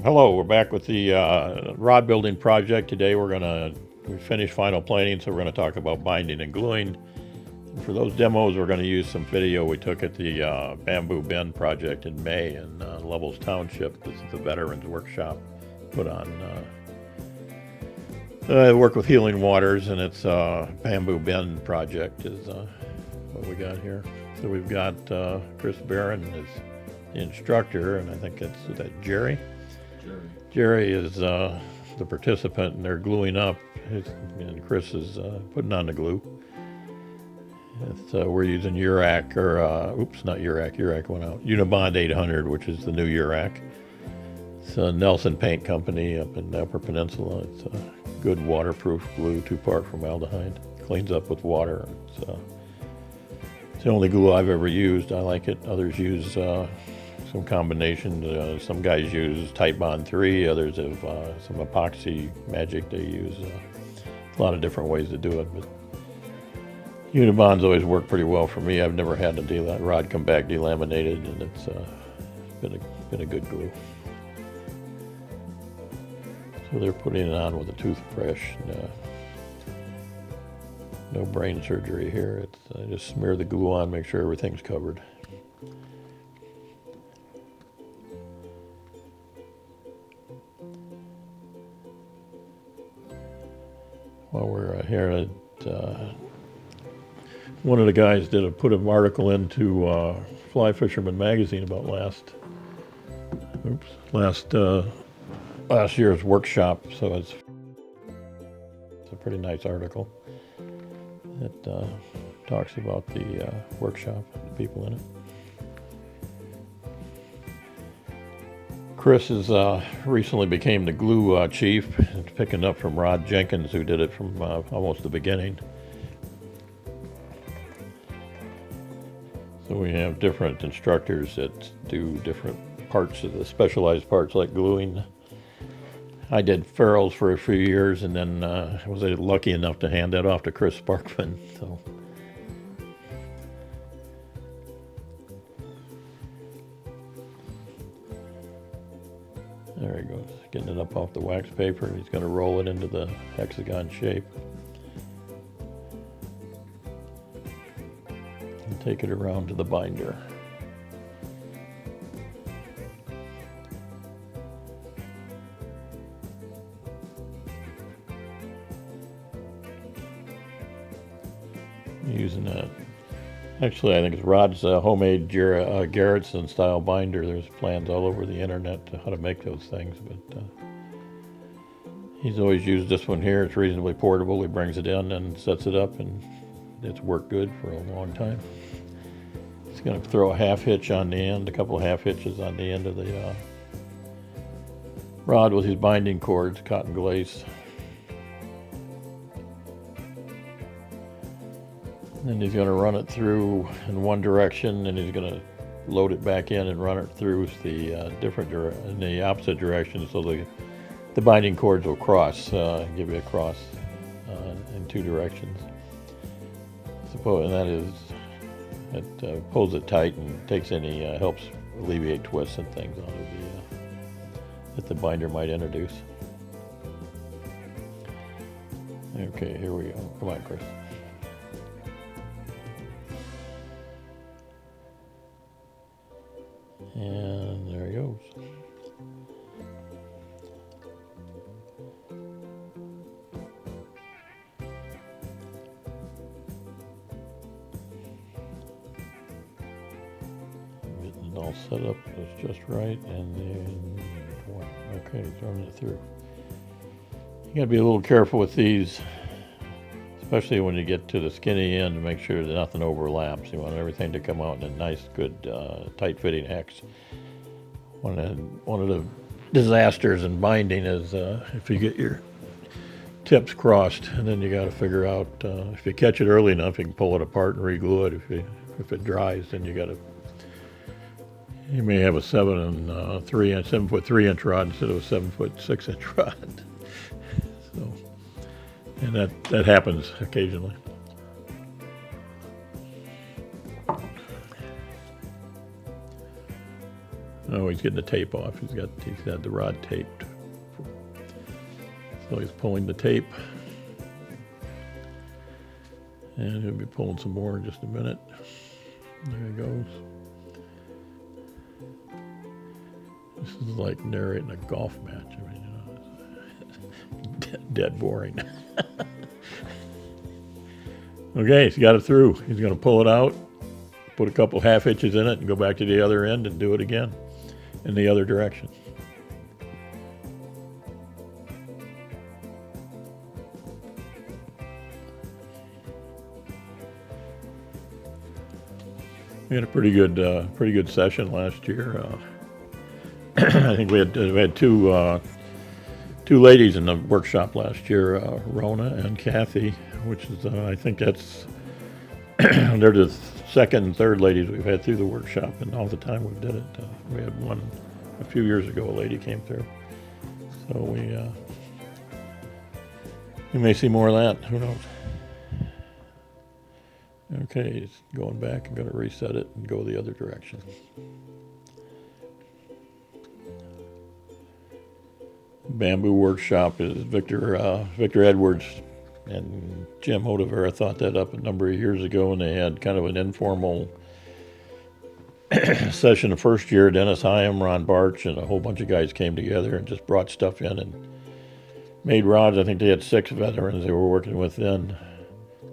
Hello, we're back with the rod building project. Today we finished final planing, so we're going to talk about binding and gluing. And for those demos, we're going to use some video we took at the Bamboo Bend project in May in Levels Township. This is the Veterans Workshop put on. I work with Healing Waters, and it's Bamboo Bend project is what we got here. So we've got Chris Barron is the instructor, and I think is that Jerry? Jerry is the participant, and they're gluing up, and Chris is putting on the glue. We're using Urac, not Urac, Urac went out. Unibond 800, which is the new Urac. It's a Nelson Paint Company up in the Upper Peninsula. It's a good waterproof glue, 2-part formaldehyde. Cleans up with water. It's the only glue I've ever used. I like it. Others use some combinations. Some guys use Titebond 3, others have some epoxy magic they use. A lot of different ways to do it, but Unibond's always worked pretty well for me. I've never had a rod come back delaminated, and it's been a good glue. So they're putting it on with a toothbrush. No brain surgery here. I just smear the glue on, make sure everything's covered. While we're here, one of the guys put an article into Fly Fisherman magazine about last year's workshop. So it's a pretty nice article. It talks about the workshop, the people in it. Chris has recently became the glue chief, picking up from Rod Jenkins, who did it from almost the beginning. So we have different instructors that do different parts of the specialized parts like gluing. I did ferrules for a few years, and then I was lucky enough to hand that off to Chris Sparkman. So there he goes, getting it up off the wax paper, and he's going to roll it into the hexagon shape and take it around to the binder. Using that. Actually, I think it's Rod's homemade Garrettson style binder. There's plans all over the internet to how to make those things, but he's always used this one here. It's reasonably portable. He brings it in and sets it up, and it's worked good for a long time. He's going to throw a half hitch on the end, a couple of half hitches on the end of the rod with his binding cords, cotton glaze. And he's going to run it through in one direction, and he's going to load it back in and run it through the in the opposite direction, so the binding cords will cross, give you a cross in two directions. And it pulls it tight and takes any helps alleviate twists and things on it that the binder might introduce. Okay, here we go. Come on, Chris. And there he goes. all set up. It's just right, and then okay, throwing it through. You got to be a little careful with these, especially when you get to the skinny end, to make sure that nothing overlaps. You want everything to come out in a nice, good, tight-fitting hex. One of the disasters in binding is if you get your tips crossed, and then you got to figure out if you catch it early enough, you can pull it apart and re-glue it. If it dries, then you may have a 7-foot 3-inch rod instead of a 7-foot 6-inch rod. So, and that happens occasionally. Oh, he's getting the tape off. He's got the rod taped. So he's pulling the tape. And he'll be pulling some more in just a minute. There he goes. This is like narrating a golf match. I mean, it's dead boring. Okay, he's got it through. He's going to pull it out, put a couple half hitches in it, and go back to the other end and do it again in the other direction. We had a pretty good session last year. I think we had two ladies in the workshop last year, Rona and Kathy, which is I think that's they're the second and third ladies we've had through the workshop, and all the time we did it. We had one a few years ago. A lady came through, so we may see more of that. Who knows? Okay, it's going back. I'm going to reset it and go the other direction. Bamboo Workshop is Victor Edwards and Jim Hodevera thought that up a number of years ago, and they had kind of an informal session the first year. Dennis Hyam, Ron Barch, and a whole bunch of guys came together and just brought stuff in and made rods. I think they had 6 veterans they were working with then,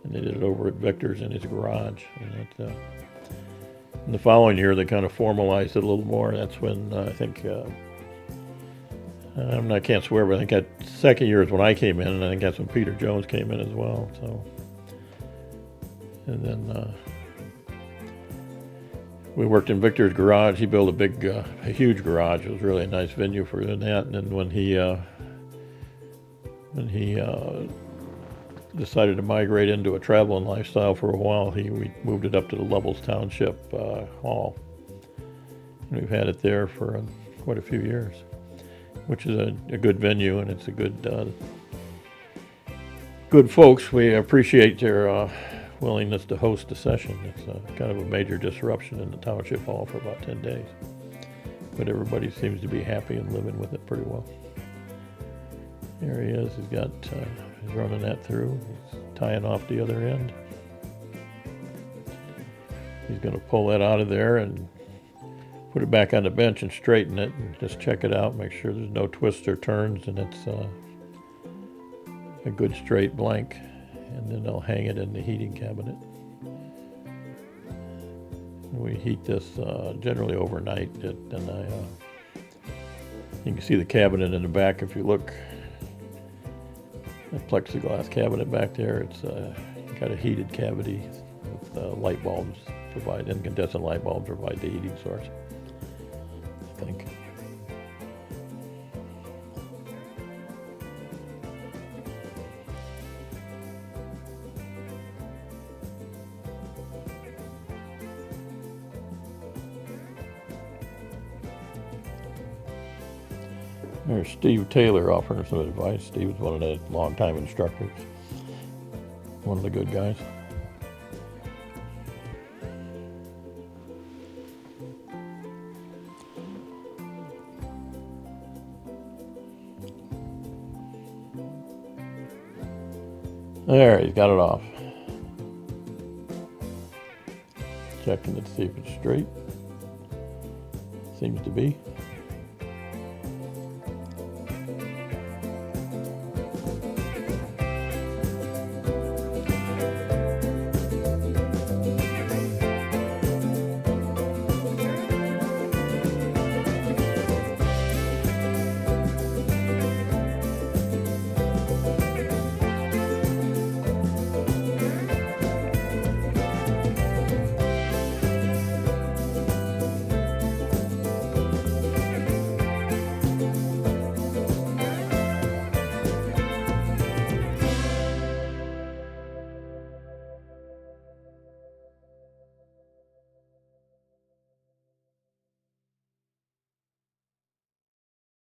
and they did it over at Victor's in his garage. And the following year, they kind of formalized it a little more. That's when I think. I can't swear, but I think that second year is when I came in, and I think that's when Peter Jones came in as well. So, and then we worked in Victor's garage. He built a huge garage. It was really a nice venue for doing that. And then when he decided to migrate into a traveling lifestyle for a while, we moved it up to the Levels Township Hall. And we've had it there for quite a few years, which is a good venue, and it's a good folks. We appreciate their willingness to host the session. It's kind of a major disruption in the Township Hall for about 10 days. But everybody seems to be happy and living with it pretty well. There he is. He's running that through. He's tying off the other end. He's going to pull that out of there and put it back on the bench and straighten it and just check it out, make sure there's no twists or turns, and it's a good straight blank. And then I'll hang it in the heating cabinet. We heat this generally overnight, and you can see the cabinet in the back if you look. That plexiglass cabinet back there, it's got a heated cavity with light bulbs incandescent light bulbs provide the heating source, I think. There's Steve Taylor offering some advice. Steve's one of the longtime instructors, one of the good guys. There, he's got it off. Checking it to see if it's straight. Seems to be.